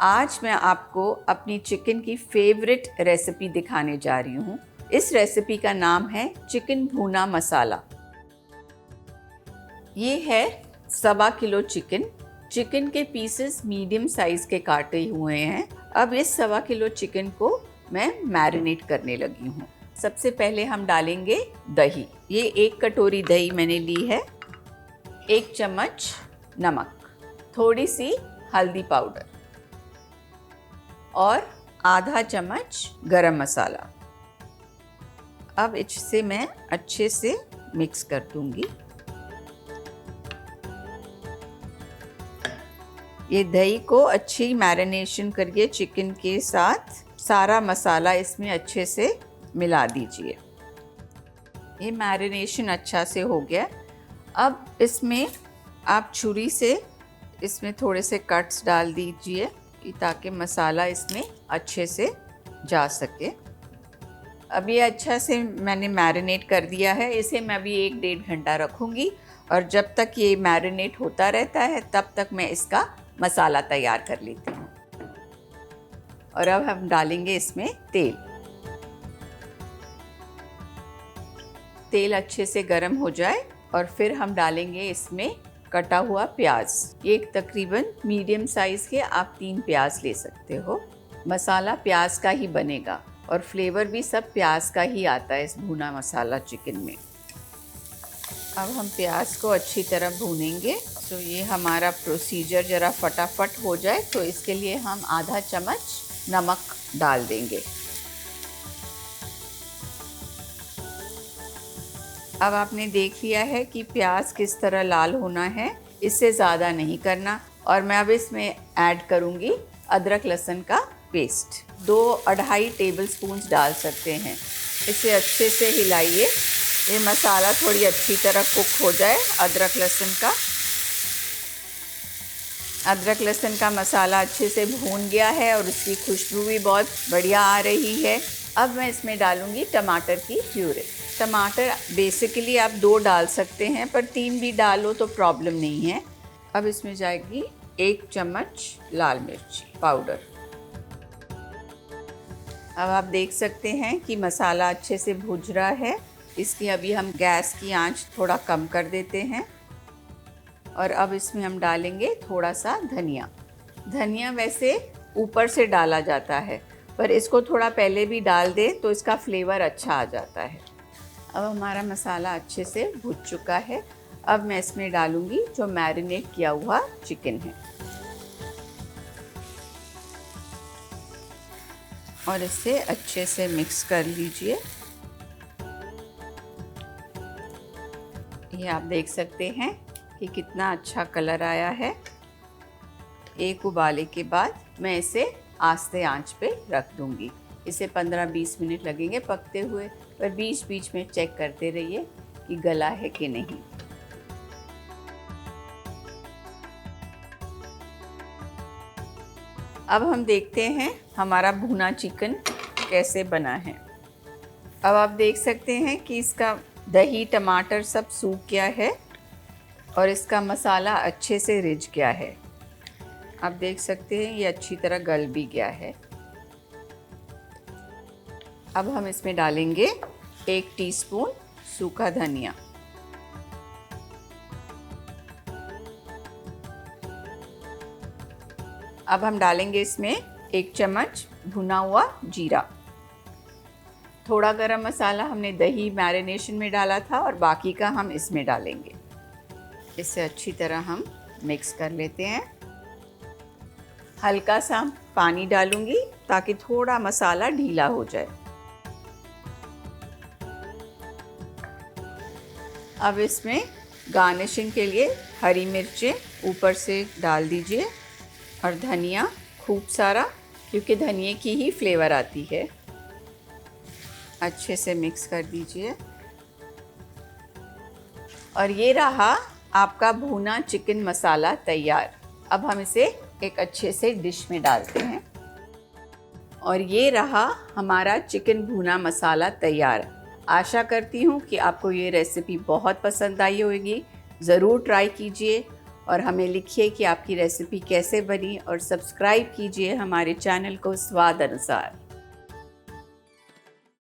आज मैं आपको अपनी चिकन की फेवरेट रेसिपी दिखाने जा रही हूँ। इस रेसिपी का नाम है चिकन भुना मसाला। ये है 1.25 किलो चिकन। चिकन के पीसेस मीडियम साइज के काटे हुए हैं। अब इस 1.25 किलो चिकन को मैं मैरिनेट करने लगी हूँ। सबसे पहले हम डालेंगे दही। ये 1 कटोरी दही मैंने ली है। 1 चम्मच नमक, थोड़ी सी हल्दी पाउडर और आधा चम्मच गरम मसाला। अब इसे मैं अच्छे से मिक्स कर दूंगी। ये दही को अच्छी मैरिनेशन करिए चिकन के साथ। सारा मसाला इसमें अच्छे से मिला दीजिए। ये मैरिनेशन अच्छा से हो गया। अब इसमें आप छुरी से इसमें थोड़े से कट्स डाल दीजिए ताकि मसाला इसमें अच्छे से जा सके। अब ये अच्छा से मैंने मैरिनेट कर दिया है। इसे मैं अभी 1-1.5 घंटा रखूँगी और जब तक ये मैरिनेट होता रहता है तब तक मैं इसका मसाला तैयार कर लेती हूँ। और अब हम डालेंगे इसमें तेल। तेल अच्छे से गर्म हो जाए और फिर हम डालेंगे इसमें कटा हुआ प्याज। ये तकरीबन मीडियम साइज़ के आप 3 प्याज ले सकते हो। मसाला प्याज का ही बनेगा और फ्लेवर भी सब प्याज का ही आता है इस भुना मसाला चिकन में। अब हम प्याज को अच्छी तरह भूनेंगे। तो ये हमारा प्रोसीजर ज़रा फटाफट हो जाए तो इसके लिए हम आधा चम्मच नमक डाल देंगे। अब आपने देख लिया है कि प्याज किस तरह लाल होना है, इससे ज़्यादा नहीं करना। और मैं अब इसमें ऐड करूँगी अदरक लहसुन का पेस्ट। 2-2.5 टेबलस्पून डाल सकते हैं। इसे अच्छे से हिलाइए। ये मसाला थोड़ी अच्छी तरह कुक हो जाए। अदरक लहसुन का मसाला अच्छे से भून गया है और उसकी खुशबू भी बहुत बढ़िया आ रही है। अब मैं इसमें डालूँगी टमाटर की प्यूरी। टमाटर बेसिकली आप 2 डाल सकते हैं पर 3 भी डालो तो प्रॉब्लम नहीं है। अब इसमें जाएगी 1 चम्मच लाल मिर्च पाउडर। अब आप देख सकते हैं कि मसाला अच्छे से भुज रहा है। इसकी अभी हम गैस की आंच थोड़ा कम कर देते हैं। और अब इसमें हम डालेंगे थोड़ा सा धनिया। धनिया वैसे ऊपर से डाला जाता है पर इसको थोड़ा पहले भी डाल दें तो इसका फ्लेवर अच्छा आ जाता है। अब हमारा मसाला अच्छे से भुज चुका है। अब मैं इसमें डालूंगी जो मैरिनेट किया हुआ चिकन है और इसे अच्छे से मिक्स कर लीजिए। ये आप देख सकते हैं कि कितना अच्छा कलर आया है। एक उबाले के बाद मैं इसे आस्ते आंच पे रख दूंगी। इसे 15-20 मिनट लगेंगे पकते हुए, पर बीच बीच में चेक करते रहिए कि गला है कि नहीं। अब हम देखते हैं हमारा भुना चिकन कैसे बना है। अब आप देख सकते हैं कि इसका दही टमाटर सब सूख गया है और इसका मसाला अच्छे से रिझ गया है। आप देख सकते हैं ये अच्छी तरह गल भी गया है। अब हम इसमें डालेंगे 1 टीस्पून सूखा धनिया। अब हम डालेंगे इसमें 1 चम्मच भुना हुआ जीरा। थोड़ा गरम मसाला हमने दही मैरिनेशन में डाला था और बाकी का हम इसमें डालेंगे। इसे अच्छी तरह हम मिक्स कर लेते हैं। हल्का सा पानी डालूंगी ताकि थोड़ा मसाला ढीला हो जाए। अब इसमें गार्निशिंग के लिए हरी मिर्चें ऊपर से डाल दीजिए और धनिया खूब सारा, क्योंकि धनिए की ही फ्लेवर आती है। अच्छे से मिक्स कर दीजिए। और ये रहा आपका भुना चिकन मसाला तैयार। अब हम इसे एक अच्छे से डिश में डालते हैं। और ये रहा हमारा चिकन भुना मसाला तैयार। आशा करती हूँ कि आपको ये रेसिपी बहुत पसंद आई होगी। ज़रूर ट्राई कीजिए और हमें लिखिए कि आपकी रेसिपी कैसे बनी और सब्सक्राइब कीजिए हमारे चैनल को स्वाद अनुसार।